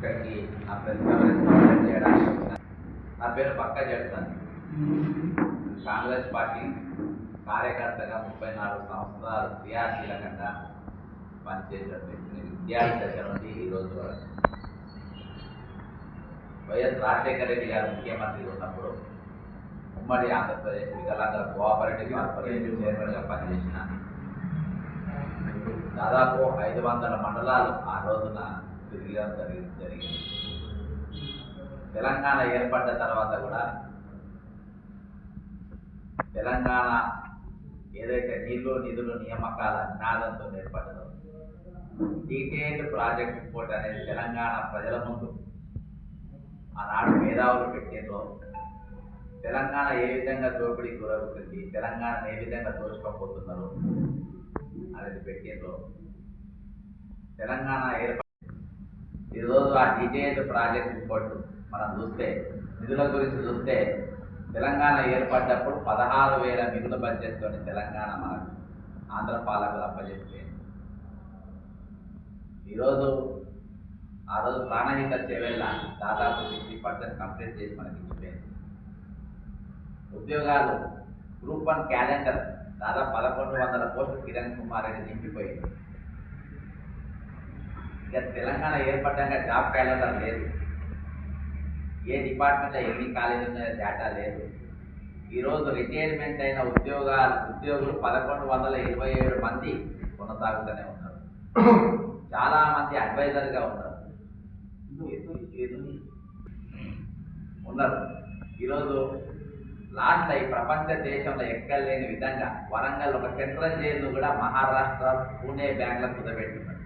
ఇక్కడికి నా press coverage చేయడానికి వచ్చిన. నా పేరు పక్కా చేస్తాను. కాంగ్రెస్ పార్టీ కార్యకర్తగా 34 సంవత్సరాలు క్రియాశీలకంగా పనిచేసేటువంటి విద్యార్థి దశ నుండి ఈ రోజు వరకు వైఎస్ రాజశేఖర రెడ్డి గారు ముఖ్యమంత్రి ఉన్నప్పుడు ఉమ్మడి ఆంధ్రప్రదేశ్ వికలాంగుల కోఆపరేటివ్ కార్పొరేషన్ చైర్మన్గా పనిచేసిన దాదాపు 500 మండలాలు ఆ రోజున తిరగడం జరిగింది. తెలంగాణ ఏర్పడ్డ తర్వాత కూడా తెలంగాణ ఏదైతే నీళ్లు నిధులు నియామకాల నినాదంతో ఏర్పడ్డదో డీటెయిల్డ్ ప్రాజెక్ట్ రిపోర్ట్ అనేది తెలంగాణ ప్రజల ముందు ఆనాడు మేధావులు పెట్టిందో తెలంగాణ ఏ విధంగా దోపిడీ గురవుతుంది, తెలంగాణ ఏ విధంగా దోచుకోపోతున్నారు అనేది పెట్టిందో తెలంగాణ ఈరోజు ఆ డీటెయిల్డ్ ప్రాజెక్ట్ రిపోర్టు మనం చూస్తే నిధుల గురించి చూస్తే తెలంగాణ ఏర్పడ్డప్పుడు 16,000 మిగులు బడ్జెట్తో తెలంగాణ మనకు ఆంధ్ర పాలకులు అప్పచెప్తే ఈరోజు ఆ రోజు ప్రాణహిత చేవేళ్ళ దాదాపు 60% కంప్లీట్ చేసి మనకి ఇచ్చిపోయింది. ఉద్యోగాలు గ్రూప్ 1 క్యాలెండర్ దాదాపు 1100 పోస్టులు కిరణ్ కుమార్ రెడ్డి నింపిపోయింది. ఇక తెలంగాణ ఏర్పడ్డాక జాబ్ క్యాలెండర్ లేదు, ఏ డిపార్ట్మెంట్లో ఎన్ని కాలేజీలు ఉన్నాయో డేటా లేదు. ఈరోజు రిటైర్మెంట్ అయిన ఉద్యోగులు 1127 మంది కొనసాగుతూనే ఉన్నారు. చాలామంది అడ్వైజర్గా ఉన్నారు. ఈరోజు లాస్ట్ ఈ ప్రపంచ దేశంలో ఎక్కలేని విధంగా వరంగల్ ఒక సెంట్రల్ జైలు కూడా మహారాష్ట్ర పూణే బ్యాంకులో కుదబెట్టున్నారు.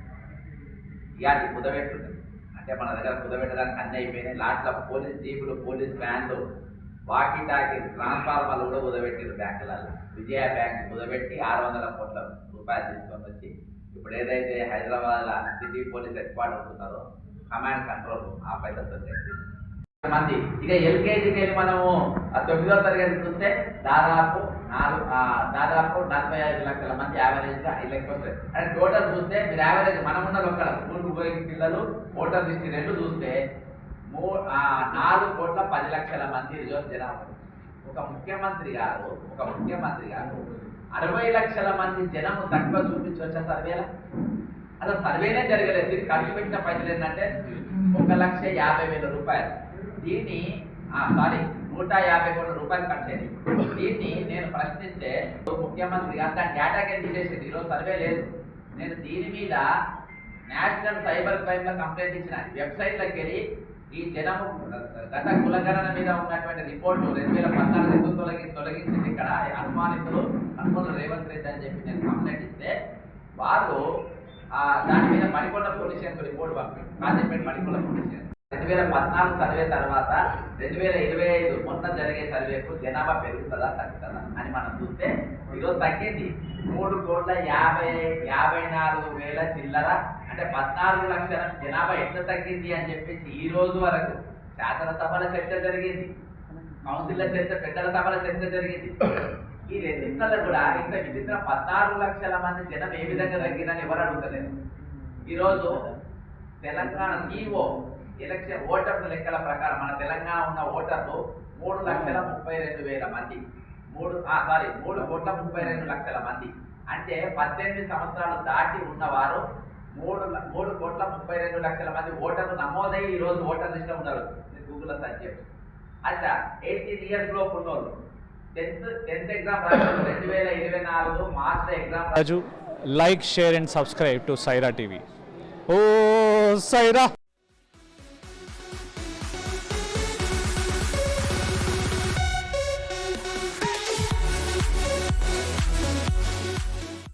ఇలాంటి కుదబెట్టున్నారు అంటే మన దగ్గర కుదబెట్టడానికి అన్నీ అయిపోయినాయి. లాస్ట్లో పోలీస్ జీపులు, పోలీస్ వ్యాన్లు, వాకీ టాకీ, ట్రాన్స్ఫార్మర్లు కూడా కుదబెట్టారు బ్యాంకులలో. విజయ బ్యాంక్ కుదబెట్టి 600 కోట్ల రూపాయలు తీసుకొని వచ్చి ఇప్పుడు ఏదైతే Hyderabad city police head quarters ఉన్నారో కమాండ్ కంట్రోల్ ఆ పైసలతో చేసి మంది. ఇక ఎల్కేజీకి వెళ్ళి మనము 9వ తరగతి చూస్తే దాదాపు 45 లక్షల మంది యావరేజ్గా ఇళ్ళకి వస్తారు. అంటే టోటల్ చూస్తే మీరు యావరేజ్ మనం ఉన్నది ఒక్కడ స్కూల్కి పోయిన పిల్లలు ఓటర్ లిస్ట్ 2 చూస్తే 4,10,00,000 మంది ఈరోజు జనాభా. ఒక ముఖ్యమంత్రి గారు 60 లక్షల మంది జనము తక్కువ చూపించవచ్చా సర్వేలా? అసలు సర్వేనే జరగలేదు. దీనికి ఖర్చు పెట్టిన పైసలు ఏంటంటే 1,50,000 రూపాయలు. దీన్ని 150 కోట్ల రూపాయలు ఖర్చు అయింది. దీన్ని నేను ప్రశ్నిస్తే ముఖ్యమంత్రి గారు దాని డేటాకే తీసేసింది. ఈరోజు సర్వే లేదు. నేను దీని మీద నేషనల్ సైబర్ క్రైమ్ లో కంప్లైంట్ ఇచ్చిన. వెబ్సైట్లోకి వెళ్ళి ఈ జనము గత కులగణన మీద ఉన్నటువంటి రిపోర్టు 2014 ఎందుకు తొలగించింది ఇక్కడ అనుమానితులు రేవంత్ రెడ్డి అని చెప్పి నేను కంప్లైంట్ ఇస్తే వాళ్ళు దాని మీద మణికొండ పోలీస్ స్టేషన్ రిపోర్ట్ పంపారు. Kazipet Manikonda police station 2014 survey తర్వాత 2025 మొన్న జరిగే సర్వేకు జనాభా పెరుగుతుందా తగ్గుతుందా అని మనం చూస్తే ఈరోజు తగ్గింది. 3,54,000 చిల్లర అంటే 14 లక్షల జనాభా ఎట్లా తగ్గింది అని చెప్పేసి ఈ రోజు వరకు శాసనసభల చర్చ జరిగింది, కౌన్సిల్ల చర్చ, పెద్దల సభల చర్చ జరిగింది. ఈ రెండింటిలో కూడా ఇంత విచిత్రం 14 లక్షల మంది జనం ఏ విధంగా తగ్గిందని ఎవరు అడుగుతలేరు. ఈరోజు తెలంగాణ ఈఓ ఎలక్షన్ ఓటర్ల లెక్కల ప్రకారం మన తెలంగాణ ఉన్న ఓటర్లు 3,32,000 మంది. 3,32,00,000 మంది అంటే 18 సంవత్సరాలు దాటి ఉన్నవారు 3,32,00,000 మంది ఓటర్లు నమోదై ఈ రోజు ఓటర్ లిస్ట్ లో ఉన్నారు. గూగుల్లో సర్చ్ చేయండి. అచ్చా 18 ఇయర్స్ లోపు ఉన్నోళ్ళు 10th ఎగ్జామ్ రాశారు. 2024 మార్చ్ ఎగ్జామ్ రాజు. Like, share and subscribe to Saira TV. ఓ సైరా.